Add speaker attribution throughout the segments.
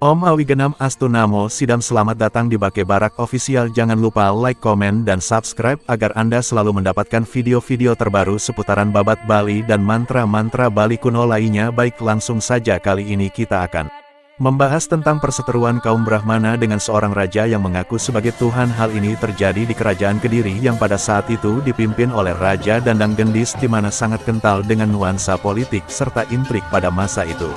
Speaker 1: Om Awigenam Astu Namo Sidam, selamat datang di Bake Barak Official. Jangan lupa like, komen, dan subscribe agar Anda selalu mendapatkan video-video terbaru seputaran babat Bali dan mantra-mantra Bali kuno lainnya. Baik, langsung saja kali ini kita akan membahas tentang perseteruan kaum Brahmana dengan seorang raja yang mengaku sebagai Tuhan. Hal ini terjadi di kerajaan Kediri yang pada saat itu dipimpin oleh Raja Dandang Gendis, di mana sangat kental dengan nuansa politik serta intrik pada masa itu,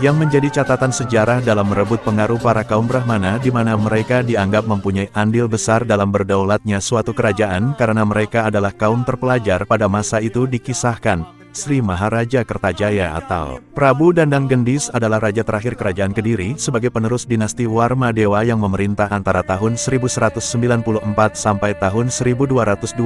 Speaker 1: yang menjadi catatan sejarah dalam merebut pengaruh para kaum Brahmana, di mana mereka dianggap mempunyai andil besar dalam berdaulatnya suatu kerajaan karena mereka adalah kaum terpelajar pada masa itu. Dikisahkan Sri Maharaja Kertajaya atau Prabu Dandang Gendis adalah raja terakhir kerajaan Kediri sebagai penerus dinasti Warmadewa yang memerintah antara tahun 1194 sampai tahun 1222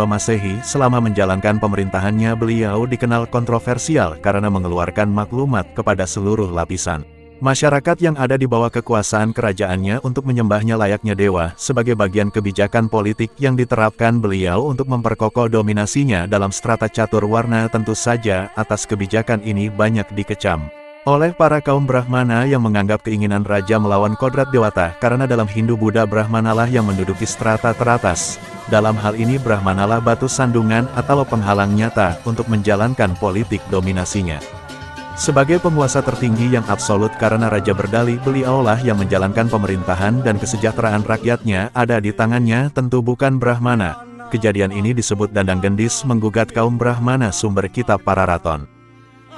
Speaker 1: Masehi. Selama menjalankan pemerintahannya, beliau dikenal kontroversial karena mengeluarkan maklumat kepada seluruh lapisan masyarakat yang ada di bawah kekuasaan kerajaannya untuk menyembahnya layaknya dewa. Sebagai bagian kebijakan politik yang diterapkan beliau untuk memperkokoh dominasinya dalam strata catur warna, tentu saja atas kebijakan ini banyak dikecam oleh para kaum Brahmana yang menganggap keinginan raja melawan kodrat dewata, karena dalam Hindu Buddha Brahmanalah yang menduduki strata teratas. Dalam hal ini Brahmanalah batu sandungan atau penghalang nyata untuk menjalankan politik dominasinya. Sebagai penguasa tertinggi yang absolut, karena raja berdalih beliaulah yang menjalankan pemerintahan dan kesejahteraan rakyatnya ada di tangannya, tentu bukan Brahmana. Kejadian ini disebut Dandang Gendis menggugat kaum Brahmana. Sumber kitab Pararaton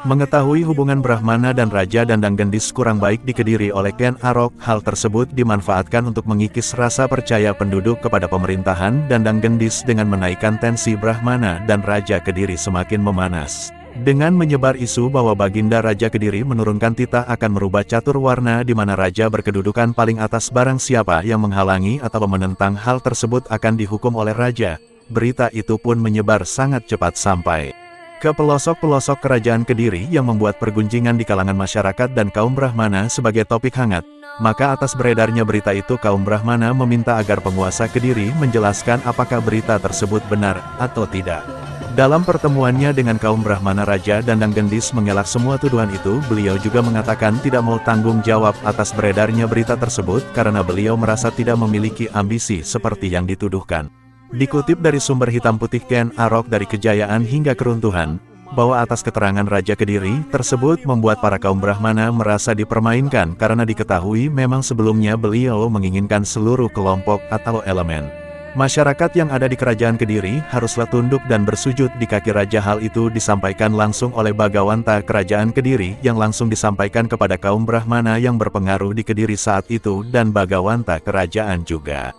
Speaker 1: mengetahui hubungan Brahmana dan Raja Dandang Gendis kurang baik di Kediri oleh Ken Arok. Hal tersebut dimanfaatkan untuk mengikis rasa percaya penduduk kepada pemerintahan Dandang Gendis dengan menaikkan tensi Brahmana dan Raja Kediri semakin memanas. Dengan menyebar isu bahwa Baginda Raja Kediri menurunkan titah akan merubah catur warna, di mana raja berkedudukan paling atas, barang siapa yang menghalangi atau menentang hal tersebut akan dihukum oleh raja. Berita itu pun menyebar sangat cepat sampai ke pelosok-pelosok kerajaan Kediri yang membuat pergunjingan di kalangan masyarakat dan kaum Brahmana sebagai topik hangat. Maka atas beredarnya berita itu, kaum Brahmana meminta agar penguasa Kediri menjelaskan apakah berita tersebut benar atau tidak. Dalam pertemuannya dengan kaum Brahmana, Raja Dandang Gendis mengelak semua tuduhan itu. Beliau juga mengatakan tidak mau tanggung jawab atas beredarnya berita tersebut karena beliau merasa tidak memiliki ambisi seperti yang dituduhkan. Dikutip dari sumber hitam putih Ken Arok dari Kejayaan hingga Keruntuhan, bahwa atas keterangan Raja Kediri tersebut membuat para kaum Brahmana merasa dipermainkan karena diketahui memang sebelumnya beliau menginginkan seluruh kelompok atau elemen masyarakat yang ada di kerajaan Kediri haruslah tunduk dan bersujud di kaki raja. Hal itu disampaikan langsung oleh Bagawanta kerajaan Kediri yang langsung disampaikan kepada kaum Brahmana yang berpengaruh di Kediri saat itu, dan Bagawanta kerajaan juga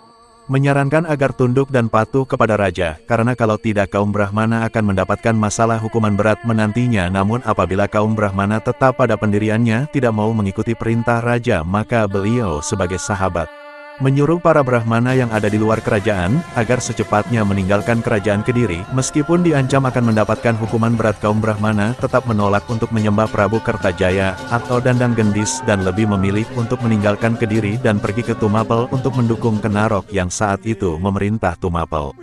Speaker 1: menyarankan agar tunduk dan patuh kepada raja, karena kalau tidak kaum Brahmana akan mendapatkan masalah hukuman berat menantinya. Namun apabila kaum Brahmana tetap pada pendiriannya, tidak mau mengikuti perintah raja, maka beliau sebagai sahabat menyuruh para Brahmana yang ada di luar kerajaan agar secepatnya meninggalkan kerajaan Kediri. Meskipun diancam akan mendapatkan hukuman berat, kaum Brahmana tetap menolak untuk menyembah Prabu Kertajaya atau Dandang Gendis dan lebih memilih untuk meninggalkan Kediri dan pergi ke Tumapel untuk mendukung Ken Arok yang saat itu memerintah Tumapel.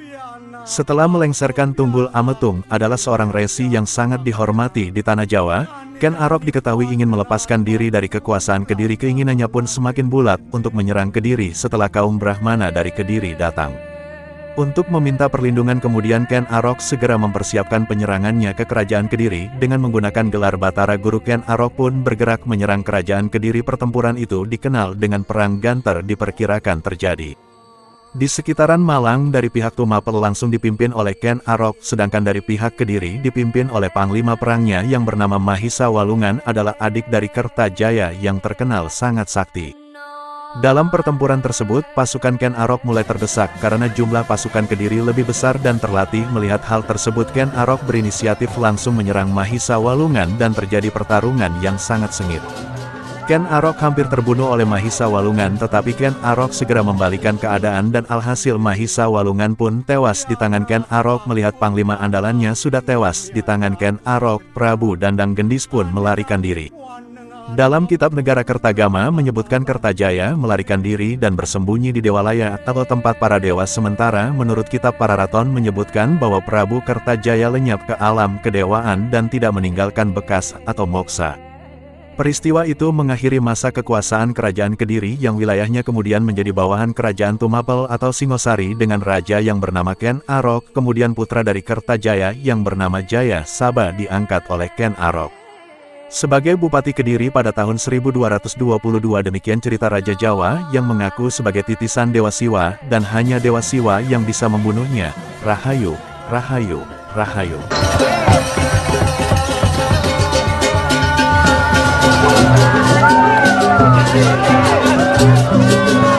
Speaker 1: Setelah melengsarkan Tunggul Ametung, adalah seorang resi yang sangat dihormati di tanah Jawa. Ken Arok diketahui ingin melepaskan diri dari kekuasaan Kediri. Keinginannya pun semakin bulat untuk menyerang Kediri setelah kaum Brahmana dari Kediri datang untuk meminta perlindungan. Kemudian Ken Arok segera mempersiapkan penyerangannya ke kerajaan Kediri dengan menggunakan gelar Batara Guru. Ken Arok pun bergerak menyerang kerajaan Kediri. Pertempuran itu dikenal dengan Perang Ganter, diperkirakan terjadi di sekitaran Malang. Dari pihak Tumapel langsung dipimpin oleh Ken Arok, sedangkan dari pihak Kediri dipimpin oleh panglima perangnya yang bernama Mahisa Walungan, adalah adik dari Kertajaya yang terkenal sangat sakti. Dalam pertempuran tersebut, pasukan Ken Arok mulai terdesak karena jumlah pasukan Kediri lebih besar dan terlatih. Melihat hal tersebut, Ken Arok berinisiatif langsung menyerang Mahisa Walungan dan terjadi pertarungan yang sangat sengit. Ken Arok hampir terbunuh oleh Mahisa Walungan, tetapi Ken Arok segera membalikan keadaan dan alhasil Mahisa Walungan pun tewas di tangan Ken Arok. Melihat panglima andalannya sudah tewas di tangan Ken Arok, Prabu Dandang Gendis pun melarikan diri. Dalam kitab Negara Kertagama menyebutkan Kertajaya melarikan diri dan bersembunyi di Dewalaya atau tempat para dewa. Sementara menurut kitab Pararaton menyebutkan bahwa Prabu Kertajaya lenyap ke alam kedewaan dan tidak meninggalkan bekas atau moksa. Peristiwa itu mengakhiri masa kekuasaan Kerajaan Kediri yang wilayahnya kemudian menjadi bawahan Kerajaan Tumapel atau Singosari dengan raja yang bernama Ken Arok, kemudian putra dari Kertajaya yang bernama Jaya Saba diangkat oleh Ken Arok sebagai Bupati Kediri pada tahun 1222. Demikian cerita Raja Jawa yang mengaku sebagai titisan Dewa Siwa dan hanya Dewa Siwa yang bisa membunuhnya. Rahayu, Rahayu, Rahayu.
Speaker 2: Thank you.